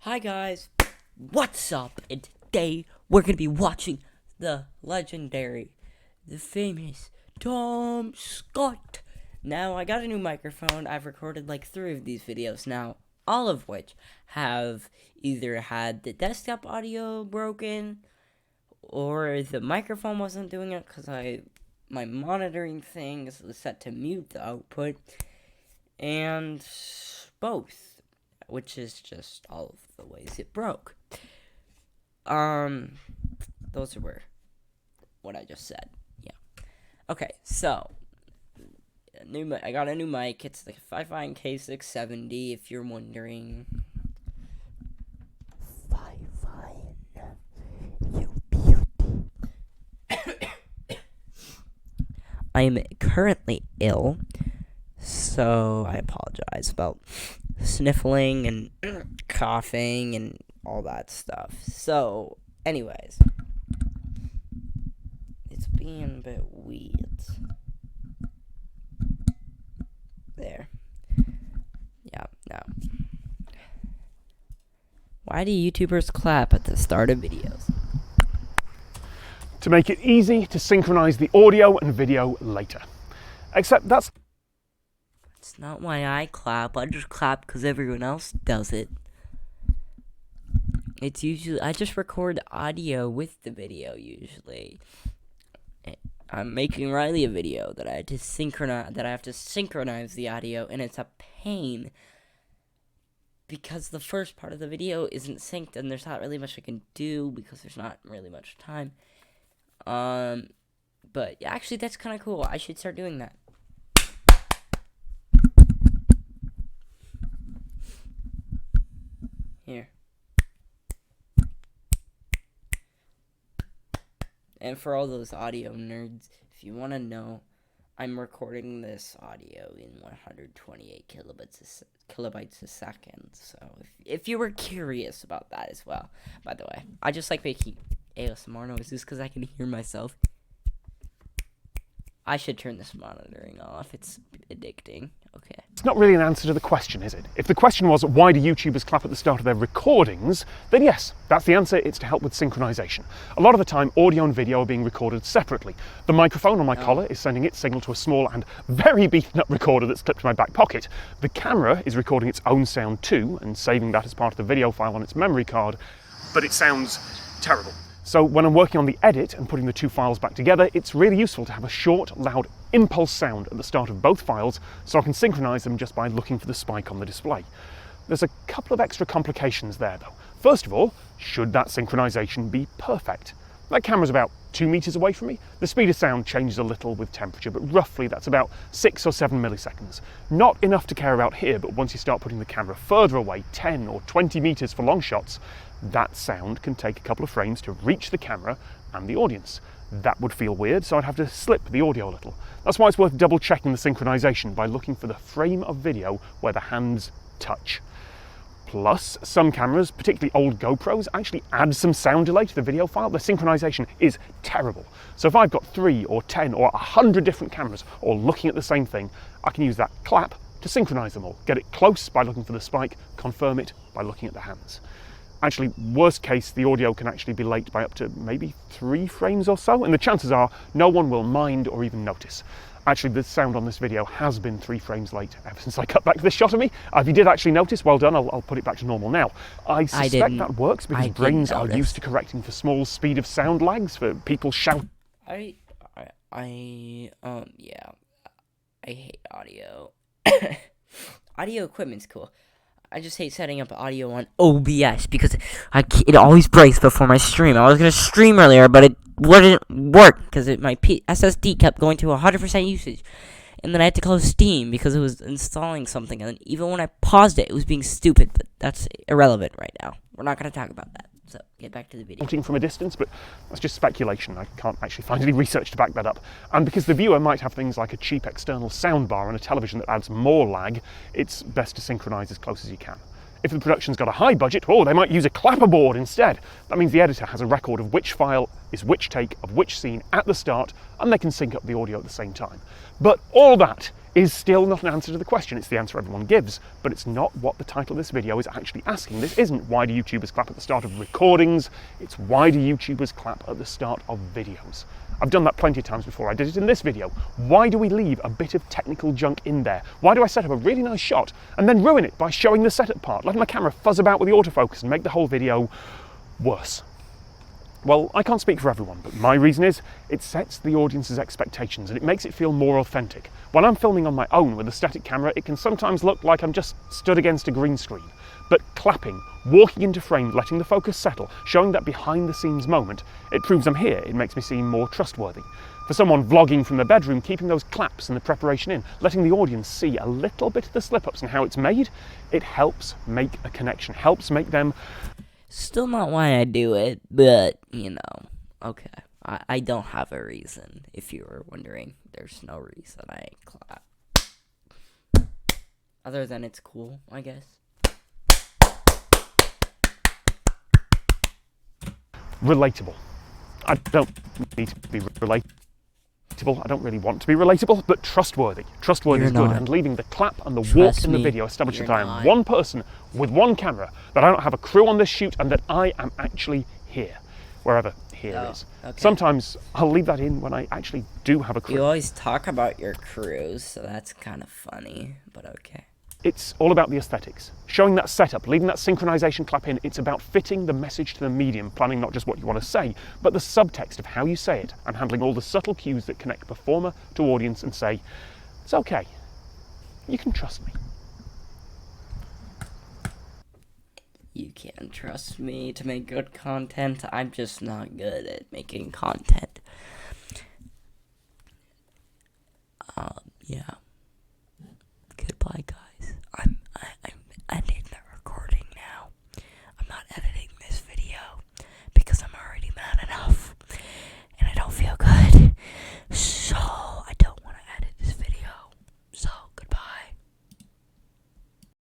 Hi guys, what's up? And today we're gonna be watching the legendary, the famous Tom Scott. Now I got a new microphone. I've recorded like 3 of these videos now, all of which have either had the desktop audio broken or the microphone wasn't doing it because my monitoring thing is set to mute the output, and both, which is just all of the ways it broke. Those were what I just said. Yeah. Okay, so I got a new mic. It's the Fifine K670. If you're wondering. Fifine, you beauty. I am currently ill, so I apologize about sniffling and coughing and all that stuff. So, anyways, it's being a bit weird. There. Yeah, no. Why do YouTubers clap at the start of videos? To make it easy to synchronize the audio and video later. Except that's Not why I clap. I just clap because everyone else does it. It's usually I just record audio with the video usually. I'm making Riley a video that I have to synchronize the audio, and it's a pain because the first part of the video isn't synced, and there's not really much I can do because there's not really much time. But yeah, actually that's kind of cool. I should start doing that. Here. And for all those audio nerds, if you want to know, I'm recording this audio in 128 kilobytes a second. So if you were curious about that as well, by the way, I just like making ASMR noises because I can hear myself. I should turn this monitoring off. It's addicting. Okay. It's not really an answer to the question, is it? If the question was, why do YouTubers clap at the start of their recordings, then yes, that's the answer. It's to help with synchronization. A lot of the time, audio and video are being recorded separately. The microphone on my collar is sending its signal to a small and very beaten up recorder that's clipped to my back pocket. The camera is recording its own sound too, and saving that as part of the video file on its memory card, but it sounds terrible. So when I'm working on the edit and putting the 2 files back together, it's really useful to have a short, loud impulse sound at the start of both files so I can synchronize them just by looking for the spike on the display. There's a couple of extra complications there though. First of all, should that synchronization be perfect? That camera's about 2 meters away from me. The speed of sound changes a little with temperature, but roughly that's about 6 or 7 milliseconds. Not enough to care about here, but once you start putting the camera further away, 10 or 20 meters for long shots, that sound can take a couple of frames to reach the camera and the audience. That would feel weird, so I'd have to slip the audio a little. That's why it's worth double checking the synchronization by looking for the frame of video where the hands touch. Plus, some cameras, particularly old GoPros, actually add some sound delay to the video file. The synchronization is terrible. So if I've got 3 or 10 or 100 different cameras all looking at the same thing, I can use that clap to synchronize them all. Get it close by looking for the spike, confirm it by looking at the hands. Actually, worst case, the audio can actually be late by up to maybe 3 frames or so, and the chances are no one will mind or even notice. Actually, the sound on this video has been 3 frames late ever since I cut back this shot of me. If you did actually notice, well done, I'll put it back to normal now. I suspect that works because brains are used to correcting for small speed of sound lags, for people shouting. Yeah. I hate audio. Audio equipment's cool. I just hate setting up audio on OBS because it always breaks before my stream. I was going to stream earlier, but it wouldn't work because my SSD kept going to 100% usage. And then I had to close Steam because it was installing something. And even when I paused it, it was being stupid. But that's irrelevant right now. We're not going to talk about that. So, get back to the video. From a distance, but that's just speculation. I can't actually find any research to back that up. And because the viewer might have things like a cheap external soundbar and a television that adds more lag, it's best to synchronize as close as you can. If the production's got a high budget, they might use a clapperboard instead. That means the editor has a record of which file is which take of which scene at the start, and they can sync up the audio at the same time. But all that is still not an answer to the question. It's the answer everyone gives, but it's not what the title of this video is actually asking. This isn't why do YouTubers clap at the start of recordings, it's why do YouTubers clap at the start of videos. I've done that plenty of times before. I did it in this video. Why do we leave a bit of technical junk in there? Why do I set up a really nice shot and then ruin it by showing the setup part, letting my camera fuzz about with the autofocus and make the whole video worse? Well, I can't speak for everyone, but my reason is it sets the audience's expectations and it makes it feel more authentic. When I'm filming on my own with a static camera, it can sometimes look like I'm just stood against a green screen. But clapping, walking into frame, letting the focus settle, showing that behind the scenes moment, it proves I'm here, it makes me seem more trustworthy. For someone vlogging from the bedroom, keeping those claps and the preparation in, letting the audience see a little bit of the slip-ups and how it's made, it helps make a connection, helps make them... Still not why I do it, but, you know, okay. I don't have a reason, if you were wondering. There's no reason I clap. Other than it's cool, I guess. Relatable. I don't need to be relatable. I don't really want to be relatable, but trustworthy. Trustworthy is good, and leaving the clap and the walk in the video establish that I am one person with one camera, that I don't have a crew on this shoot, and that I am actually here, wherever here is. Okay. Sometimes I'll leave that in when I actually do have a crew. You always talk about your crews, so that's kind of funny, but okay. It's all about the aesthetics. Showing that setup, leaving that synchronization clap in, it's about fitting the message to the medium, planning not just what you want to say, but the subtext of how you say it, and handling all the subtle cues that connect performer to audience and say, it's okay, you can trust me. You can't trust me to make good content. I'm just not good at making content.